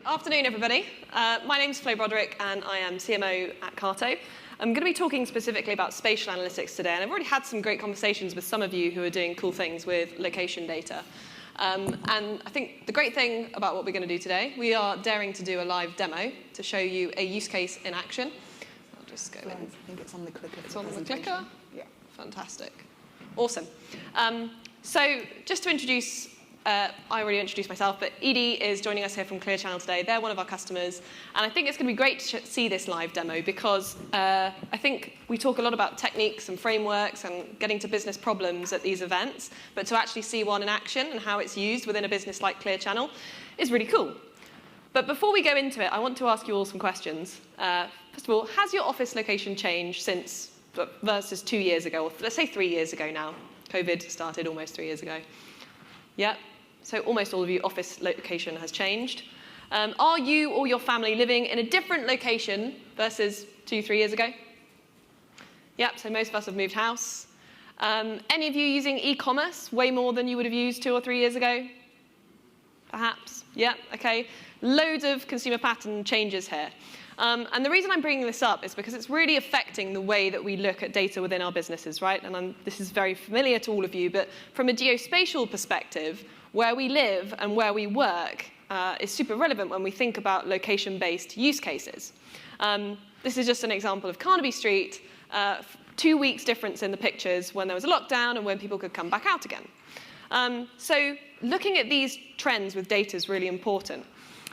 Afternoon, everybody. My name's Flo Broderick, and I am CMO at CARTO. I'm going to be talking specifically about spatial analytics today, and I've already had some great conversations with some of you who are doing cool things with location data. And I think the great thing about what we're going to do today, we are daring to do a live demo to show you a use case in action. I'll just go in. I think it's on the clicker. It's on the clicker? Yeah. Fantastic. Awesome. So just to introduce, I already introduced myself, but Edie is joining us here from Clear Channel today. They're one of our customers, and I think it's going to be great to see this live demo because I think we talk a lot about techniques and frameworks and getting to business problems at these events, but to actually see one in action and how it's used within a business like Clear Channel is really cool. But before we go into it, I want to ask you all some questions. First of all, has your office location changed since versus 2 years ago, or let's say 3 years ago now? COVID started almost 3 years ago. Yeah. So almost all of you, office location has changed. Are you or your family living in a different location versus 2-3 years ago? Yep, so most of us have moved house. Any of you using e-commerce way more than you would have used 2 or 3 years ago? Perhaps, yeah, okay. Loads of consumer pattern changes here. And the reason I'm bringing this up is because it's really affecting the way that we look at data within our businesses, right? And this is very familiar to all of you, but from a geospatial perspective, where we live and where we work is super relevant when we think about location-based use cases. This is just an example of Carnaby Street, 2 weeks difference in the pictures when there was a lockdown and when people could come back out again. So looking at these trends with data is really important.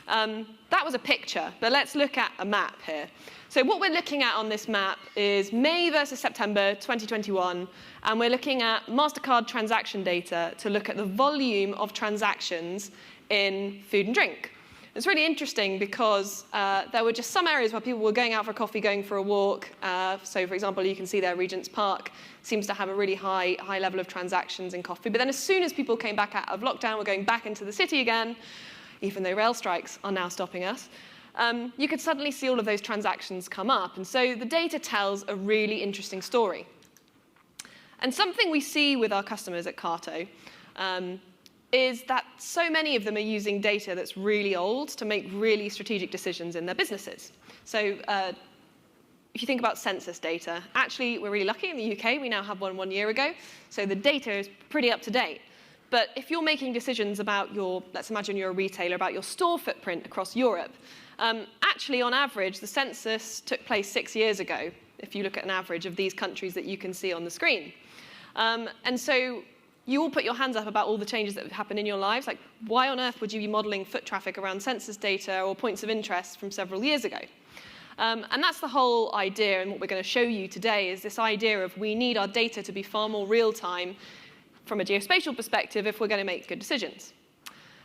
That was a picture, but let's look at a map here. So what we're looking at on this map is May versus September 2021, and we're looking at MasterCard transaction data to look at the volume of transactions in food and drink. It's really interesting because there were just some areas where people were going out for coffee, going for a walk. So for example, you can see there Regent's Park seems to have a really high level of transactions in coffee. But then as soon as people came back out of lockdown, we're going back into the city again, even though rail strikes are now stopping us, you could suddenly see all of those transactions come up. And so the data tells a really interesting story. And something we see with our customers at CARTO is that so many of them are using data that's really old to make really strategic decisions in their businesses. So if you think about census data, actually, we're really lucky in the UK. We now have one 1 year ago. So the data is pretty up to date. But if you're making decisions about let's imagine you're a retailer, about your store footprint across Europe, actually, on average, the census took place 6 years ago, if you look at an average of these countries that you can see on the screen. And so you all put your hands up about all the changes that have happened in your lives. Like, why on earth would you be modeling foot traffic around census data or points of interest from several years ago? And that's the whole idea, and what we're going to show you today is this idea of we need our data to be far more real-time from a geospatial perspective if we're going to make good decisions.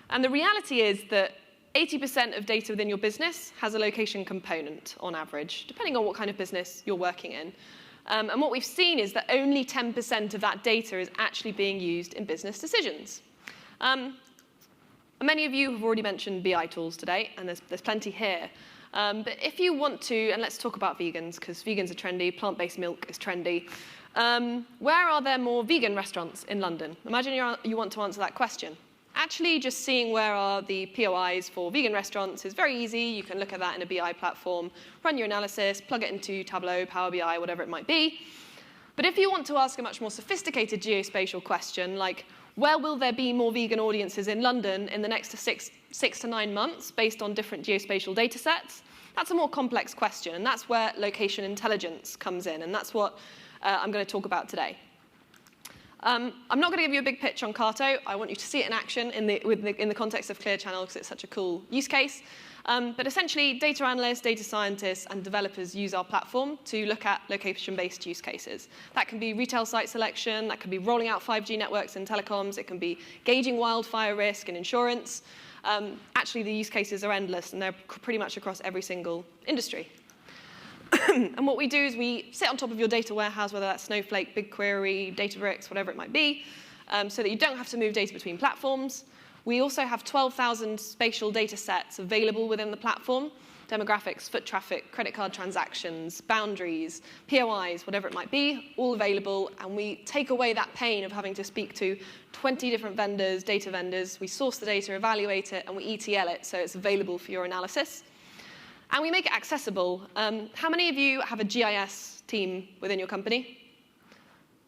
And the reality is that 80% of data within your business has a location component on average, depending on what kind of business you're working in. And what we've seen is that only 10% of that data is actually being used in business decisions. Many of you have already mentioned BI tools today, and there's plenty here. But if you want to, and let's talk about vegans, because vegans are trendy, plant-based milk is trendy. Where are there more vegan restaurants in London? Imagine you want to answer that question. Actually, just seeing where are the POIs for vegan restaurants is very easy. You can look at that in a BI platform, run your analysis, plug it into Tableau, Power BI, whatever it might be. But if you want to ask a much more sophisticated geospatial question, like where will there be more vegan audiences in London in the next 6 to 9 months based on different geospatial data sets, that's a more complex question, and that's where location intelligence comes in, and that's what I'm going to talk about today. I'm not going to give you a big pitch on CARTO. I want you to see it in action in the context of Clear Channel because it's such a cool use case. But essentially, data analysts, data scientists, and developers use our platform to look at location-based use cases. That can be retail site selection. That can be rolling out 5G networks in telecoms. It can be gauging wildfire risk in insurance. Actually, the use cases are endless, and they're pretty much across every single industry. And what we do is we sit on top of your data warehouse, whether that's Snowflake, BigQuery, Databricks, whatever it might be, so that you don't have to move data between platforms. We also have 12,000 spatial data sets available within the platform demographics, foot traffic, credit card transactions, boundaries, POIs, whatever it might be, all available. And we take away that pain of having to speak to 20 different vendors, data vendors. We source the data, evaluate it, and we ETL it so it's available for your analysis. And we make it accessible. How many of you have a GIS team within your company?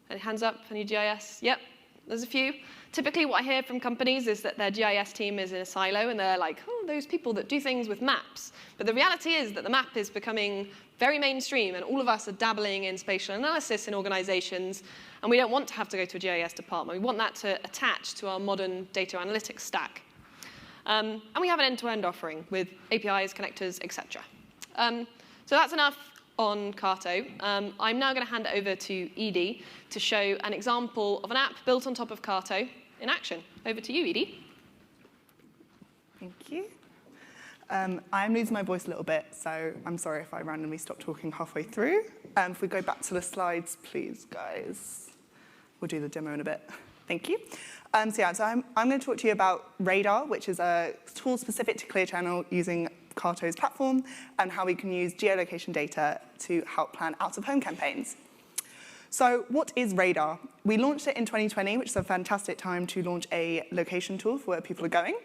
Any hands up? Any GIS? Yep, there's a few. Typically, what I hear from companies is that their GIS team is in a silo, and they're like, oh, those people that do things with maps. But the reality is that the map is becoming very mainstream, and all of us are dabbling in spatial analysis in organizations, and we don't want to have to go to a GIS department. We want that to attach to our modern data analytics stack. And we have an end-to-end offering with APIs, connectors, etc. So that's enough on CARTO. I'm now going to hand it over to Edie to show an example of an app built on top of CARTO in action. Over to you, Edie. Thank you. I'm losing my voice a little bit, so I'm sorry if I randomly stop talking halfway through. If we go back to the slides, please, guys. We'll do the demo in a bit. Thank you. So I'm going to talk to you about Radar, which is a tool specific to Clear Channel using CARTO's platform, and how we can use geolocation data to help plan out-of-home campaigns. So what is Radar? We launched it in 2020, which is a fantastic time to launch a location tool for where people are going.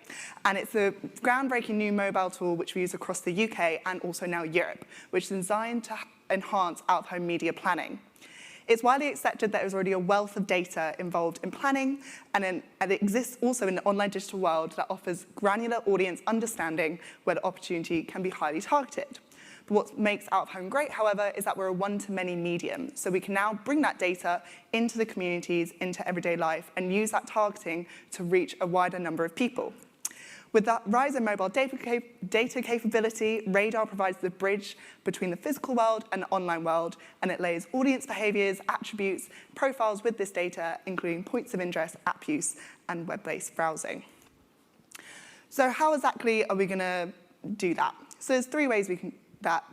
And it's a groundbreaking new mobile tool which we use across the UK and also now Europe, which is designed to enhance out-of-home media planning. It's widely accepted that there's already a wealth of data involved in planning, and it exists also in the online digital world that offers granular audience understanding where the opportunity can be highly targeted. But what makes out-of-home great, however, is that we're a one-to-many medium, so we can now bring that data into the communities, into everyday life, and use that targeting to reach a wider number of people. With that rise in mobile data capability, Radar provides the bridge between the physical world and the online world, and it lays audience behaviors, attributes, profiles with this data, including points of interest, app use, and web-based browsing. So how exactly are we going to do that? So there's three ways we can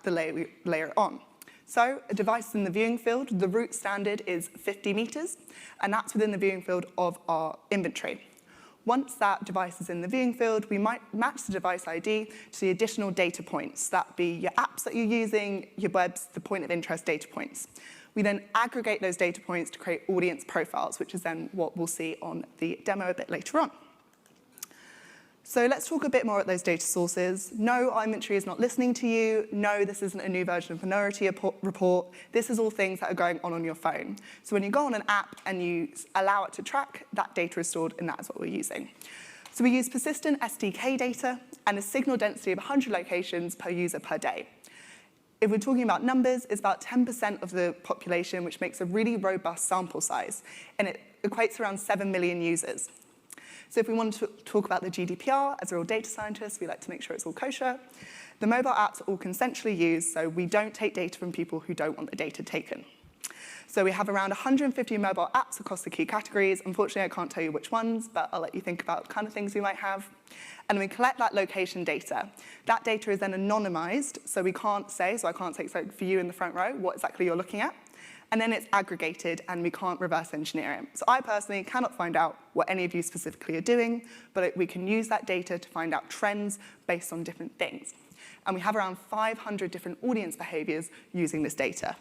layer it on. So a device is in the viewing field. The route standard is 50 meters, and that's within the viewing field of our inventory. Once that device is in the viewing field, we might match the device ID to the additional data points. That'd be your apps that you're using, your webs, the point of interest data points. We then aggregate those data points to create audience profiles, which is then what we'll see on the demo a bit later on. So let's talk a bit more about those data sources. No, our inventory is not listening to you. No, this isn't a new version of Minority Report. This is all things that are going on your phone. So when you go on an app and you allow it to track, that data is stored, and that is what we're using. So we use persistent SDK data and a signal density of 100 locations per user per day. If we're talking about numbers, it's about 10% of the population, which makes a really robust sample size, and it equates to around 7 million users. So if we want to talk about the GDPR, as we're all data scientists, we like to make sure it's all kosher. The mobile apps are all consensually used, so we don't take data from people who don't want the data taken. So we have around 150 mobile apps across the key categories. Unfortunately, I can't tell you which ones, but I'll let you think about the kind of things we might have. And we collect that location data. That data is then anonymized, so we can't say, so I can't say, so for you in the front row, what exactly you're looking at. And then it's aggregated, and we can't reverse engineer it. So I personally cannot find out what any of you specifically are doing, but we can use that data to find out trends based on different things. And we have around 500 different audience behaviors using this data.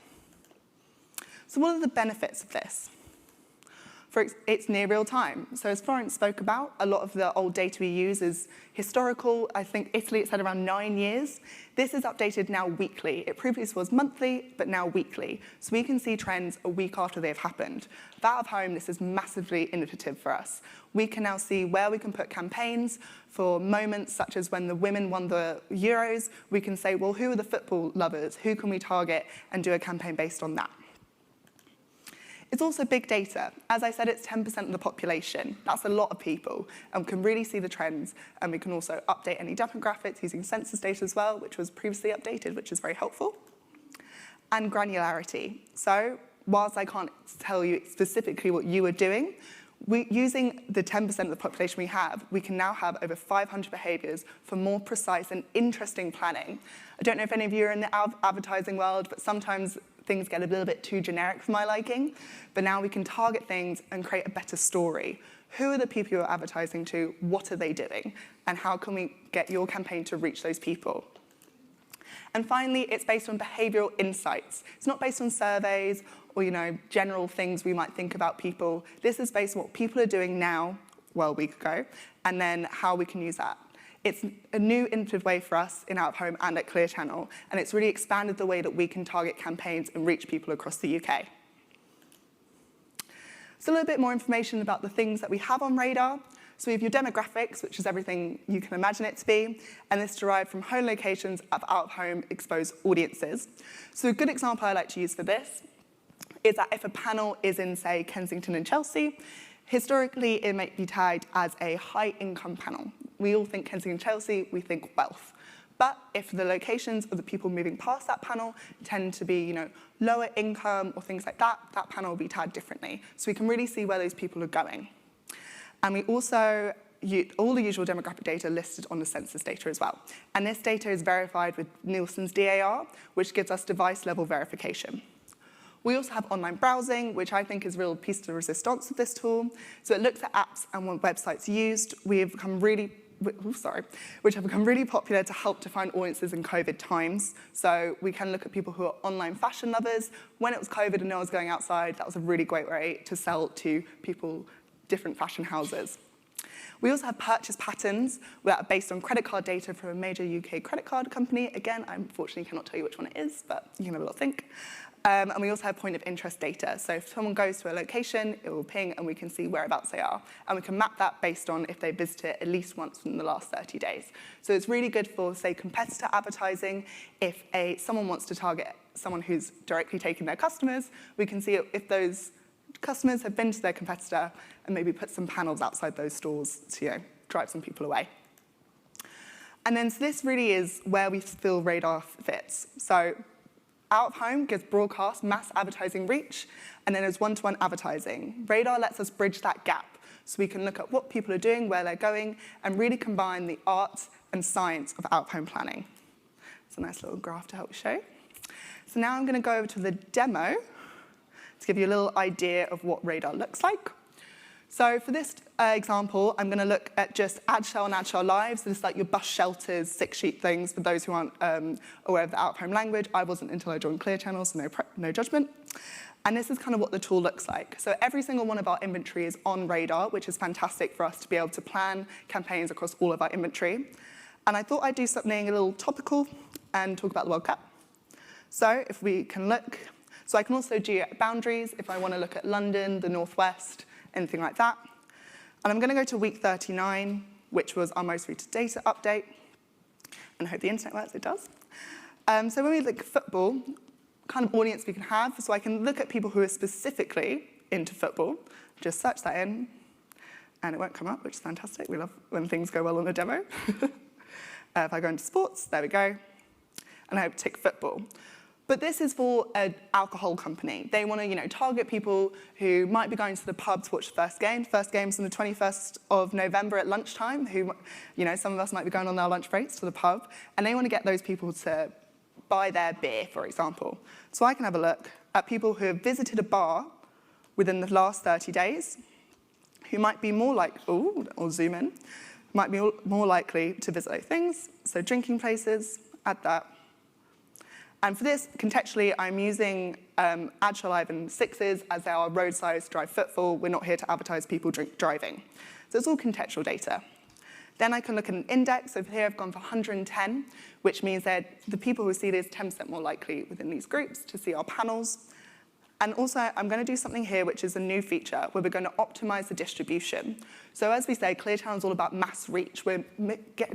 So what are the benefits of this? It's near real time. So as Florence spoke about, a lot of the old data we use is historical. I think Italy, it's had around 9 years. This is updated now weekly. It previously was monthly, but now weekly. So we can see trends a week after they've happened. For out of home, this is massively innovative for us. We can now see where we can put campaigns for moments such as when the women won the Euros. We can say, well, who are the football lovers? Who can we target and do a campaign based on that? It's also big data. As I said, it's 10% of the population. That's a lot of people, and we can really see the trends, and we can also update any demographics using census data as well, which was previously updated, which is very helpful. And granularity. So whilst I can't tell you specifically what you are doing, using the 10% of the population we can now have over 500 behaviors for more precise and interesting planning. I don't know if any of you are in the advertising world, but sometimes things get a little bit too generic for my liking, but now we can target things and create a better story. Who are the people you're advertising to? What are they doing? And how can we get your campaign to reach those people? And finally, it's based on behavioural insights. It's not based on surveys or, general things we might think about people. This is based on what people are doing now, well, a week ago, and then how we can use that. It's a new innovative way for us in out-of-home and at Clear Channel, and it's really expanded the way that we can target campaigns and reach people across the UK. So a little bit more information about the things that we have on Radar. So we have your demographics, which is everything you can imagine it to be, and this is derived from home locations of out-of-home exposed audiences. So a good example I like to use for this is that if a panel is in, say, Kensington and Chelsea, historically it might be tagged as a high-income panel. We all think Kensington and Chelsea, we think wealth. But if the locations of the people moving past that panel tend to be, lower income or things like that, that panel will be tagged differently. So we can really see where those people are going. And we also use all the usual demographic data listed on the census data as well. And this data is verified with Nielsen's DAR, which gives us device-level verification. We also have online browsing, which I think is a real piece de resistance of this tool. So it looks at apps and what websites used. Which have become really popular to help define audiences in COVID times. So we can look at people who are online fashion lovers. When it was COVID and no one was going outside, that was a really great way to sell to people, different fashion houses. We also have purchase patterns that are based on credit card data from a major UK credit card company. Again, I unfortunately cannot tell you which one it is, but you can have a little think. And we also have point of interest data. So if someone goes to a location, it will ping and we can see whereabouts they are. And we can map that based on if they visited at least once in the last 30 days. So it's really good for, say, competitor advertising. If someone wants to target someone who's directly taking their customers, we can see if those customers have been to their competitor and maybe put some panels outside those stores to drive some people away. And then so this really is where we feel Radar fits. So out-of-home gives broadcast mass advertising reach, and then there's one-to-one advertising. Radar lets us bridge that gap, so we can look at what people are doing, where they're going, and really combine the art and science of out-of-home planning. It's a nice little graph to help show. So now I'm going to go over to the demo to give you a little idea of what Radar looks like. So for this example, I'm going to look at just AdShell and AdShell Live. So this is like your bus shelters, 6-sheet things for those who aren't aware of the out-of-home language. I wasn't until I joined Clear Channel, so no judgment. And this is kind of what the tool looks like. So every single one of our inventory is on Radar, which is fantastic for us to be able to plan campaigns across all of our inventory. And I thought I'd do something a little topical and talk about the World Cup. So if we can look, so I can also do boundaries if I want to look at London, the Northwest, anything like that. And I'm going to go to week 39, which was our most recent data update. And I hope the internet works, it does. So when we look at football, kind of audience we can have, so I can look at people who are specifically into football, just search that in, and it won't come up, which is fantastic. We love when things go well on a demo. If I go into sports, there we go. And I hope to tick football. But this is for an alcohol company. They want to, target people who might be going to the pub to watch the first game. The first game's on the 21st of November at lunchtime, who, some of us might be going on their lunch breaks to the pub, and they want to get those people to buy their beer, for example. So I can have a look at people who have visited a bar within the last 30 days, who might be more like, or zoom in, might be more likely to visit those things. So drinking places, add that. And for this, contextually, I'm using AdShell Live and 6s as our road size drive footfall. We're not here to advertise people driving. So it's all contextual data. Then I can look at an index. Over here, I've gone for 110, which means that the people who see this 10% more likely within these groups to see our panels. And also, I'm going to do something here, which is a new feature, where we're going to optimize the distribution. So as we say, Clear Channel is all about mass reach. We're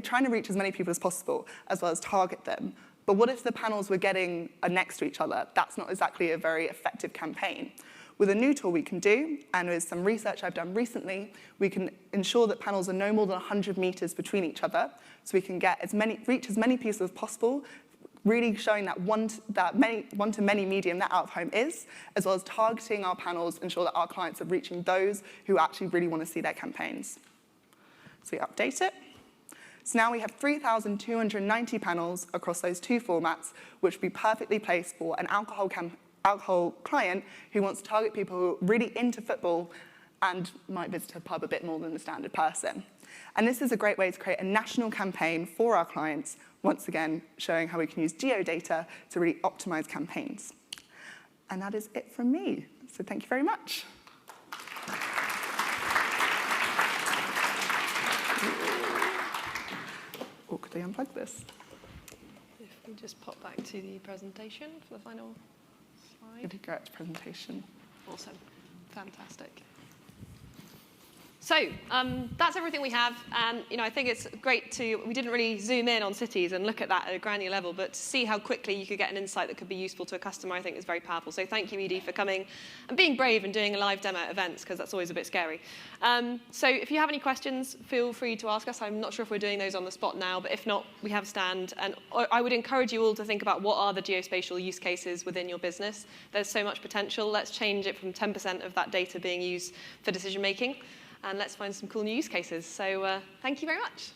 trying to reach as many people as possible, as well as target them. But what if the panels we're getting are next to each other? That's not exactly a very effective campaign. With a new tool we can do, and with some research I've done recently, we can ensure that panels are no more than 100 meters between each other, so we can reach as many people as possible, really showing that one-to-many medium that out-of-home is, as well as targeting our panels, ensure that our clients are reaching those who actually really want to see their campaigns. So we update it. So now we have 3,290 panels across those two formats, which would be perfectly placed for an alcohol client who wants to target people who are really into football and might visit a pub a bit more than the standard person. And this is a great way to create a national campaign for our clients, once again, showing how we can use geodata to really optimize campaigns. And that is it from me. So thank you very much. Or could I unplug this? If we just pop back to the presentation for the final slide. Really great presentation. Awesome. Fantastic. So that's everything we have, and I think it's great we didn't really zoom in on cities and look at that at a granular level, but to see how quickly you could get an insight that could be useful to a customer, I think is very powerful. So thank you, Edie, for coming and being brave and doing a live demo at events, because that's always a bit scary. So if you have any questions, feel free to ask us. I'm not sure if we're doing those on the spot now, but if not, we have a stand. And I would encourage you all to think about what are the geospatial use cases within your business. There's so much potential. Let's change it from 10% of that data being used for decision making. And let's find some cool new use cases. So thank you very much.